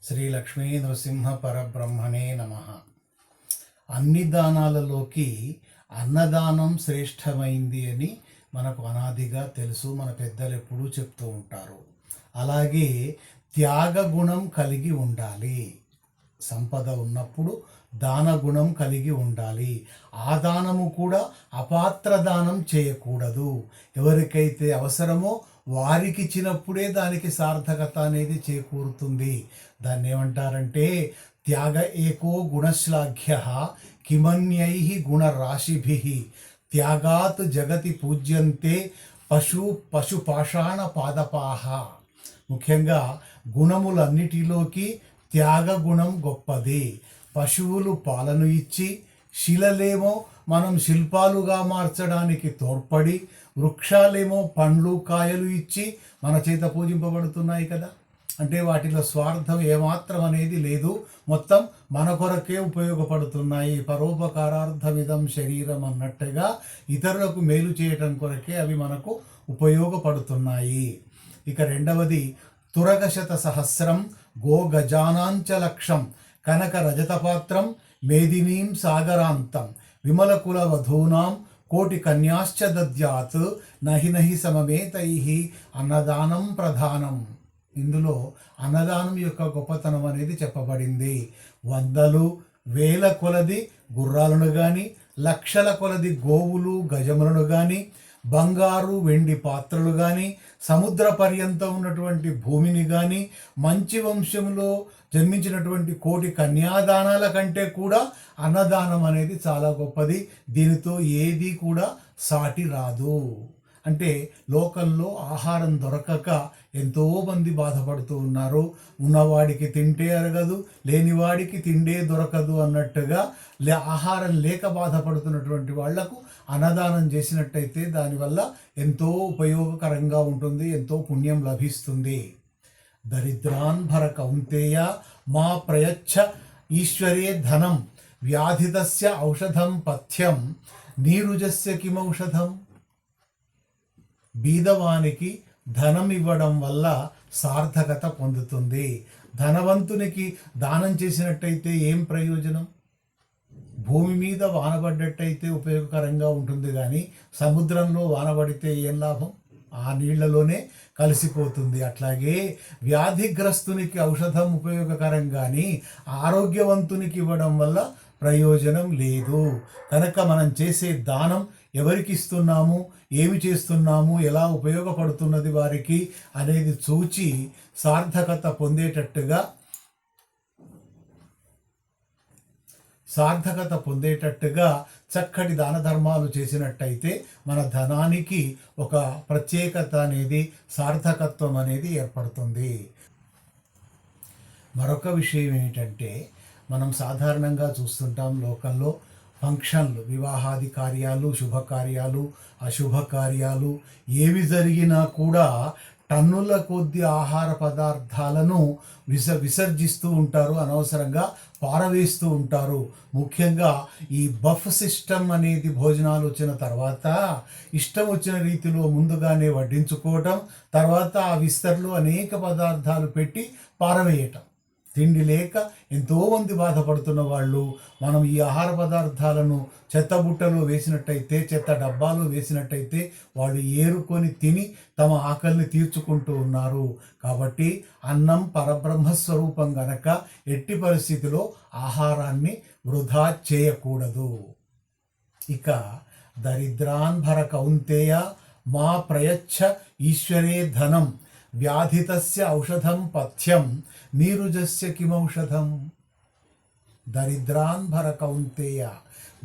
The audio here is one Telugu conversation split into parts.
శ్రీ లక్ష్మీ నృసింహ పరబ్రహ్మణే నమ. అన్ని దానాలలోకి అన్నదానం శ్రేష్టమైంది అని మనకు అనాదిగా తెలుసు. మన పెద్దలు ఎప్పుడూ చెప్తూ ఉంటారు. అలాగే త్యాగ గుణం కలిగి ఉండాలి. సంపద ఉన్నప్పుడు దాన గుణం కలిగి ఉండాలి. ఆ దానము కూడా అపాత్ర దానం చేయకూడదు. ఎవరికైతే అవసరమో వారికి ఇచ్చినప్పుడే దానికి సార్థకత అనేది చేకూరుతుంది. దాన్ని ఏమంటారంటే త్యాగ ఏకో గుణశ్లాఘ్య కిమన్యై గుణరాశిభి త్యాగాత్ జగతి పూజ్యంతే పశుపాషాణ పాదపాహ. ముఖ్యంగా గుణములన్నిటిలోకి త్యాగ గుణం గొప్పది. పశువులు పాలను ఇచ్చి, శిలలేమో మనం శిల్పాలుగా మార్చడానికి తోడ్పడి, వృక్షాలేమో పండ్లు కాయలు ఇచ్చి మన చేత పూజింపబడుతున్నాయి కదా. అంటే వాటిలో స్వార్థం ఏమాత్రం అనేది లేదు. మొత్తం మన కొరకే ఉపయోగపడుతున్నాయి. పరోపకారార్థమిదం శరీరం అన్నట్టుగా ఇతరులకు మేలు చేయటం కొరకే అవి మనకు ఉపయోగపడుతున్నాయి. ఇక రెండవది తురగశత సహస్రం గో గజానాంచ లక్షం కనక రజతపాత్రం మేదినీం సాగరాంతం విమలకుల వధూనాం కోటి కన్యాశ్చ దద్యాత్ నహి నహి సమమేతై అన్నదానం ప్రధానం. ఇందులో అన్నదానం యొక్క గొప్పతనం అనేది చెప్పబడింది. వందలు వేల కొలది గుర్రాలను కానీ, లక్షల కొలది గోవులు గజములను కానీ, బంగారు వెండి పాత్రలు కానీ, సముద్ర పర్యంతం ఉన్నటువంటి భూమిని కానీ, మంచి వంశంలో జన్మించినటువంటి కోటి కన్యాదానాల కంటే కూడా అన్నదానం అనేది చాలా గొప్పది. దీనితో ఏది కూడా సాటి రాదు. అంటే లోకంలో ఆహారం దొరకక ఎంతోమంది బాధపడుతూ ఉన్నారు. ఉన్నవాడికి తింటే అరగదు, లేనివాడికి తిండే దొరకదు అన్నట్టుగా ఆహారం లేక బాధపడుతున్నటువంటి వాళ్లకు అన్నదానం చేసినట్టయితే దానివల్ల ఎంతో ఉపయోగకరంగా ఉంటుంది, ఎంతో పుణ్యం లభిస్తుంది. దరిద్రాన్ భర కౌంతేయ మా ప్రయచ్ఛ ఈశ్వరే ధనం వ్యాధితస్య ఔషధం పథ్యం నీరుజస్య కిమౌషధం. బీదవానికి ధనం ఇవ్వడం వల్ల సార్థకత పొందుతుంది. ధనవంతునికి దానం చేసినట్టయితే ఏం ప్రయోజనం? భూమి మీద వానబడ్డట్టయితే ఉపయోగకరంగా ఉంటుంది, కానీ సముద్రంలో వానబడితే ఏం లాభం? ఆ నీళ్లలోనే కలిసిపోతుంది. అట్లాగే వ్యాధిగ్రస్తునికి ఔషధం ఉపయోగకరం, కానీ ఆరోగ్యవంతునికి ఇవ్వడం వల్ల ప్రయోజనం లేదు. కనుక మనం చేసే దానం ఎవరికి ఇస్తున్నాము, ఏమి చేస్తున్నాము, ఎలా ఉపయోగపడుతున్నది వారికి అనేది చూచి సార్థకత పొందేటట్టుగా చక్కటి దాన ధర్మాలు చేసినట్టయితే మన ధనానికి ఒక ప్రత్యేకత అనేది, సార్థకత్వం అనేది ఏర్పడుతుంది. మరొక విషయం ఏంటంటే, మనం సాధారణంగా చూస్తుంటాం లోకంలో ఫంక్షన్లు, వివాహాది కార్యాలు, శుభకార్యాలు, అశుభకార్యాలు ఏవి జరిగినా కూడా టన్నుల కొద్ది ఆహార పదార్థాలను విసర్జిస్తూ ఉంటారు, అనవసరంగా పారవేస్తూ ఉంటారు. ముఖ్యంగా ఈ బఫ్ సిస్టమ్ అనేది భోజనాలు వచ్చిన తర్వాత ఇష్టం వచ్చిన రీతిలో ముందుగానే వడ్డించుకోవటం, తర్వాత ఆ విస్తర్లో అనేక పదార్థాలు పెట్టి పారవేయటం. తిండి లేక ఎంతోమంది బాధపడుతున్న వాళ్ళు మనం ఈ ఆహార పదార్థాలను చెత్త బుట్టలో వేసినట్టయితే, చెత్త డబ్బాలో వేసినట్టయితే వాళ్ళు ఏరుకొని తిని తమ ఆకలిని తీర్చుకుంటూ ఉన్నారు. కాబట్టి అన్నం పరబ్రహ్మస్వరూపం గనక ఎట్టి పరిస్థితిలో ఆహారాన్ని వృధా చేయకూడదు. ఇక దరిద్రాన్ భర కౌంతేయ మా ప్రయచ్ఛ ఈశ్వరే ధనం వ్యాధితస్య ఔషధం పథ్యం నీరుజస్య కిమౌషధం. దరిద్రాన్ భర కౌంతేయ,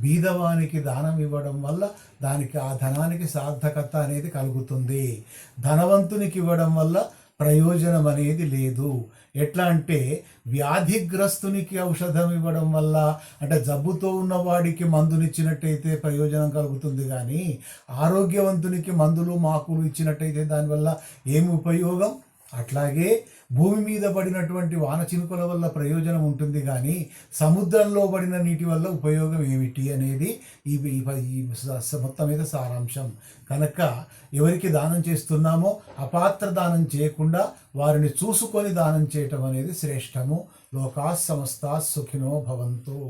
బీదవానికి దానం ఇవ్వడం వల్ల దానికి ఆ ధనానికి సార్థకత అనేది కలుగుతుంది. ధనవంతునికి ఇవ్వడం వల్ల ప్రయోజనం అనేది లేదు. ఎట్లా అంటే వ్యాధిగ్రస్తునికి ఔషధం ఇవ్వడం వల్ల, అంటే జబ్బుతో ఉన్నవాడికి మందునిచ్చినట్టయితే ప్రయోజనం కలుగుతుంది, కానీ ఆరోగ్యవంతునికి మందులు మాకులు ఇచ్చినట్టయితే దానివల్ల ఏమి ఉపయోగం? అట్లాగే భూమి మీద పడినటువంటి వాన చినుకుల వల్ల ప్రయోజనం ఉంటుంది, కానీ సముద్రంలో పడిన నీటి వల్ల ఉపయోగం ఏమిటి అనేది మొత్తం మీద సారాంశం. కనుక ఎవరికి దానం చేస్తున్నామో అపాత్ర దానం చేయకుండా వారిని చూసుకొని దానం చేయటం అనేది శ్రేష్టము. లోకా సమస్తా సుఖినో భవంతు.